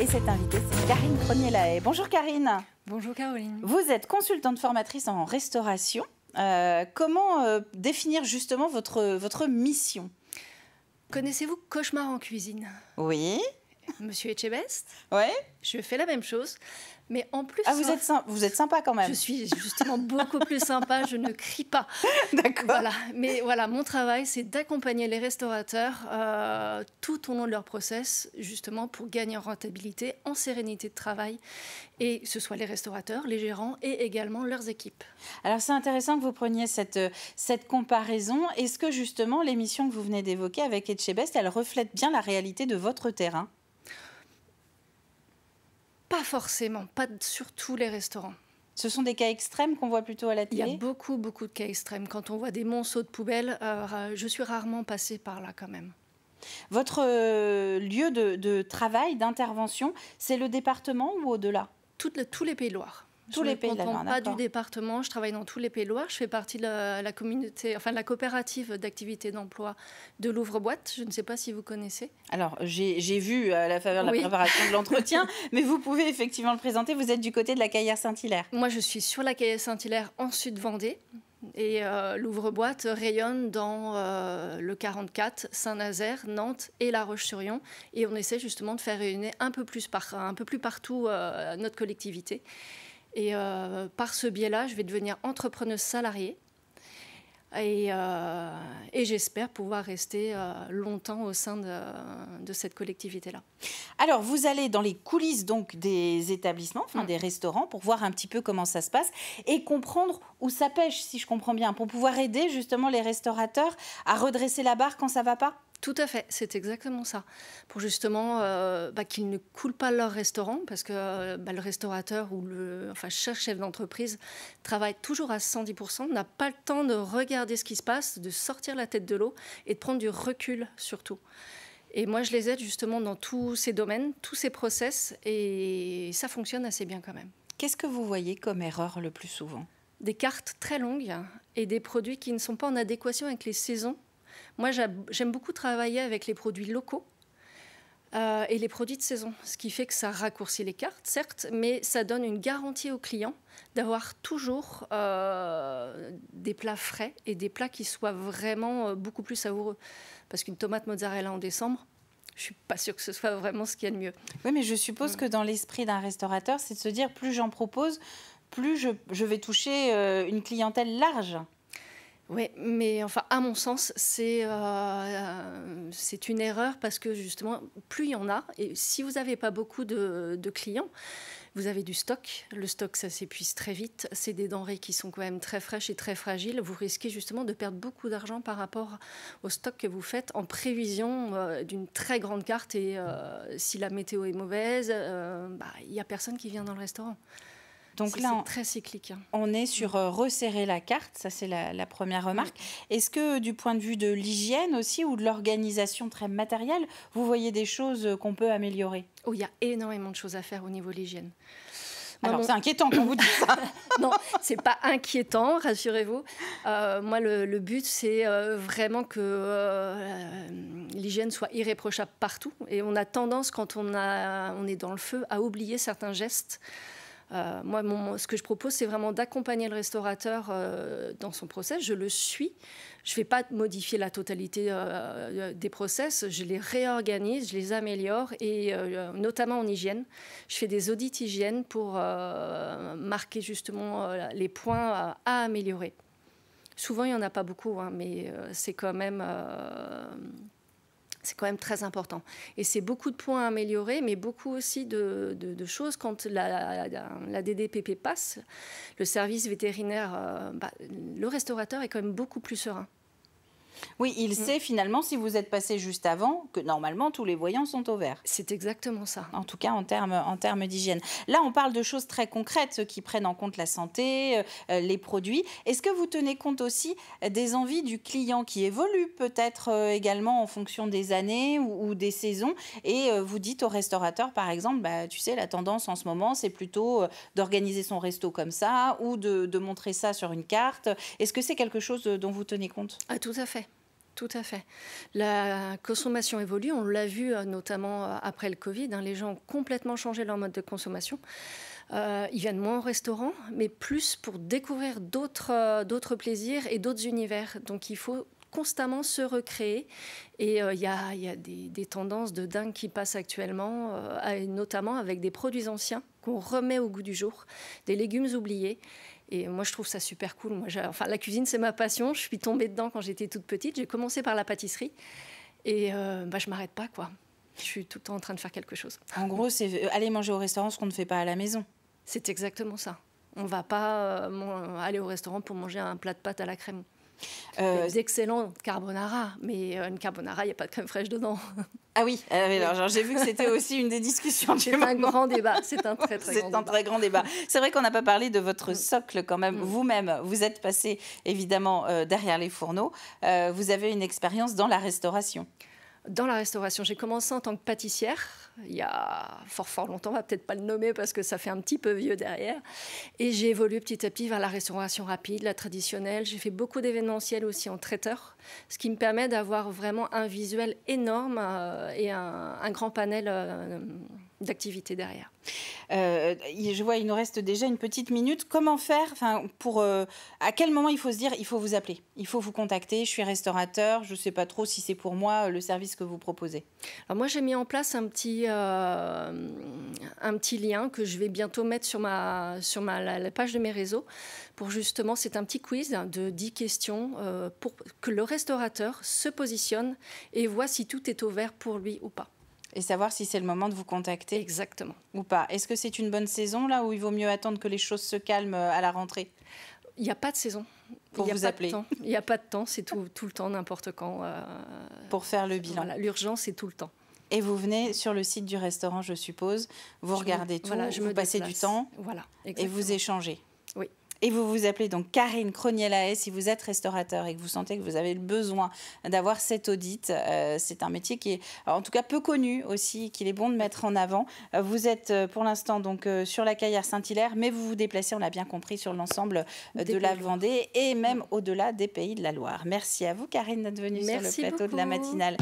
Et cette invitée, c'est Karine Pronier-Lahaye. Bonjour Karine. Bonjour Caroline. Vous êtes consultante formatrice en restauration. Comment définir justement votre mission? Connaissez-vous Cauchemar en cuisine? Oui. Monsieur Etchebest? Ouais. Je fais la même chose. Mais en plus... Ah, vous êtes sympa quand même. Je suis justement beaucoup plus sympa, je ne crie pas. D'accord. Voilà. Mais voilà, mon travail, c'est d'accompagner les restaurateurs tout au long de leur process, justement pour gagner en rentabilité, en sérénité de travail, et que ce soit les restaurateurs, les gérants et également leurs équipes. Alors c'est intéressant que vous preniez cette comparaison. Est-ce que justement l'émission que vous venez d'évoquer avec Etchebest, elle reflète bien la réalité de votre terrain? Pas forcément, pas sur tous les restaurants. Ce sont des cas extrêmes qu'on voit plutôt à la télé? Il y a beaucoup de cas extrêmes. Quand on voit des monceaux de poubelle, je suis rarement passée par là quand même. Votre lieu de travail, d'intervention, c'est le département ou au-delà? Tous les Pays de Loire. Tous les Pays de Loire, je ne dépends pas du département, je travaille dans tous les Pays de Loire. Je fais partie de la communauté, enfin de la coopérative d'activité d'emploi de Louvre-Boîte. Je ne sais pas si vous connaissez. Alors, j'ai vu à la faveur de la préparation de l'entretien, mais vous pouvez effectivement le présenter. Vous êtes du côté de la Caillère-Saint-Hilaire. Moi, je suis sur la Caillère-Saint-Hilaire, en Sud-Vendée. Et Louvre-Boîte rayonne dans le 44, Saint-Nazaire, Nantes et La Roche-sur-Yon. Et on essaie justement de faire rayonner un peu plus partout notre collectivité. Et par ce biais-là, je vais devenir entrepreneuse salariée. Et j'espère pouvoir rester longtemps au sein de cette collectivité-là. Alors, vous allez dans les coulisses donc des établissements, des restaurants, pour voir un petit peu comment ça se passe et comprendre où ça pêche, si je comprends bien, pour pouvoir aider justement les restaurateurs à redresser la barre quand ça ne va pas. Tout à fait, c'est exactement ça. Pour justement qu'ils ne coulent pas leur restaurant, parce que le restaurateur ou chaque chef d'entreprise travaille toujours à 110%, n'a pas le temps de regarder ce qui se passe, de sortir la tête de l'eau et de prendre du recul surtout. Et moi, je les aide justement dans tous ces domaines, tous ces process, et ça fonctionne assez bien quand même. Qu'est-ce que vous voyez comme erreur le plus souvent? Des cartes très longues et des produits qui ne sont pas en adéquation avec les saisons. Moi, j'aime beaucoup travailler avec les produits locaux et les produits de saison, ce qui fait que ça raccourcit les cartes, certes, mais ça donne une garantie aux clients d'avoir toujours des plats frais et des plats qui soient vraiment beaucoup plus savoureux. Parce qu'une tomate mozzarella en décembre, je ne suis pas sûre que ce soit vraiment ce qu'il y a de mieux. Oui, mais je suppose que dans l'esprit d'un restaurateur, c'est de se dire plus j'en propose, plus je vais toucher une clientèle large. Oui, mais enfin, à mon sens, c'est une erreur parce que justement, plus il y en a, et si vous n'avez pas beaucoup de clients, vous avez du stock. Le stock, ça s'épuise très vite. C'est des denrées qui sont quand même très fraîches et très fragiles. Vous risquez justement de perdre beaucoup d'argent par rapport au stock que vous faites en prévision d'une très grande carte. Et si la météo est mauvaise, il n'y a personne qui vient dans le restaurant. Donc là, c'est très cyclique. On est sur resserrer la carte, ça c'est la première remarque. Est-ce que du point de vue de l'hygiène aussi ou de l'organisation très matérielle, vous voyez des choses qu'on peut améliorer? Oh, il y a énormément de choses à faire au niveau de l'hygiène. Alors c'est inquiétant quand vous dites ça. Non, c'est pas inquiétant, rassurez-vous. Moi, le but, c'est vraiment que l'hygiène soit irréprochable partout. Et on a tendance, quand on est dans le feu, à oublier certains gestes. Moi, ce que je propose, c'est vraiment d'accompagner le restaurateur dans son process. Je le suis. Je ne vais pas modifier la totalité des process. Je les réorganise, je les améliore, et notamment en hygiène. Je fais des audits hygiène pour marquer justement les points à améliorer. Souvent, il n'y en a pas beaucoup, mais c'est quand même... C'est quand même très important. Et c'est beaucoup de points à améliorer, mais beaucoup aussi de choses. Quand la DDPP passe, le service vétérinaire, le restaurateur est quand même beaucoup plus serein. Oui, il sait finalement, si vous êtes passé juste avant, que normalement tous les voyants sont au vert. C'est exactement ça. En tout cas, en termes d'hygiène. Là, on parle de choses très concrètes, ceux qui prennent en compte la santé, les produits. Est-ce que vous tenez compte aussi des envies du client qui évoluent peut-être également en fonction des années ou des saisons? Et vous dites au restaurateur, par exemple, tu sais, la tendance en ce moment, c'est plutôt d'organiser son resto comme ça ou de montrer ça sur une carte. Est-ce que c'est quelque chose dont vous tenez compte? Ah, tout à fait. Tout à fait. La consommation évolue, on l'a vu notamment après le Covid. Les gens ont complètement changé leur mode de consommation. Ils viennent moins au restaurant, mais plus pour découvrir d'autres plaisirs et d'autres univers. Donc il faut constamment se recréer. Et il y a des tendances de dingue qui passent actuellement, notamment avec des produits anciens qu'on remet au goût du jour, des légumes oubliés. Et moi, je trouve ça super cool. La cuisine, c'est ma passion. Je suis tombée dedans quand j'étais toute petite. J'ai commencé par la pâtisserie. Et je ne m'arrête pas, quoi. Je suis tout le temps en train de faire quelque chose. En gros, c'est aller manger au restaurant ce qu'on ne fait pas à la maison. C'est exactement ça. On ne va pas aller au restaurant pour manger un plat de pâtes à la crème. D'excellents carbonara, mais une carbonara, il n'y a pas de crème fraîche dedans. Ah oui, alors, j'ai vu que c'était aussi une des discussions du moment. C'est un grand débat, c'est un très grand débat. C'est vrai qu'on n'a pas parlé de votre socle quand même. Vous-même, vous êtes passé évidemment derrière les fourneaux. Vous avez une expérience dans la restauration. Dans la restauration, j'ai commencé en tant que pâtissière, il y a fort longtemps, on va peut-être pas le nommer parce que ça fait un petit peu vieux derrière. Et j'ai évolué petit à petit vers la restauration rapide, la traditionnelle. J'ai fait beaucoup d'événementiels aussi en traiteur, ce qui me permet d'avoir vraiment un visuel énorme et un grand panel d'activités derrière. Je vois, il nous reste déjà une petite minute. Comment faire à quel moment il faut se dire, il faut vous appeler, il faut vous contacter, je suis restaurateur, je ne sais pas trop si c'est pour moi le service que vous proposez. Alors moi, j'ai mis en place un petit lien que je vais bientôt mettre sur la page de mes réseaux pour justement, c'est un petit quiz de 10 questions pour que le restaurateur se positionne et voit si tout est ouvert pour lui ou pas. Et savoir si c'est le moment de vous contacter. Exactement. Ou pas. Est-ce que c'est une bonne saison, là, où il vaut mieux attendre que les choses se calment à la rentrée? Il n'y a pas de saison. Pour vous appeler. Il n'y a pas de temps, c'est tout le temps, n'importe quand. Pour faire le bilan. Voilà, l'urgence, c'est tout le temps. Et vous venez sur le site du restaurant, je suppose, vous regardez tout, vous passez du temps et vous échangez. Oui. Et vous vous appelez donc Karine Crosnier-Lahaye. Si vous êtes restaurateur et que vous sentez que vous avez le besoin d'avoir cet audit, c'est un métier qui est en tout cas peu connu aussi, qu'il est bon de mettre en avant. Vous êtes pour l'instant donc sur la Caillère Saint-Hilaire, mais vous vous déplacez, on l'a bien compris, sur l'ensemble de la Vendée et même au-delà des Pays de la Loire. Merci à vous Karine d'être venue sur le plateau de la matinale.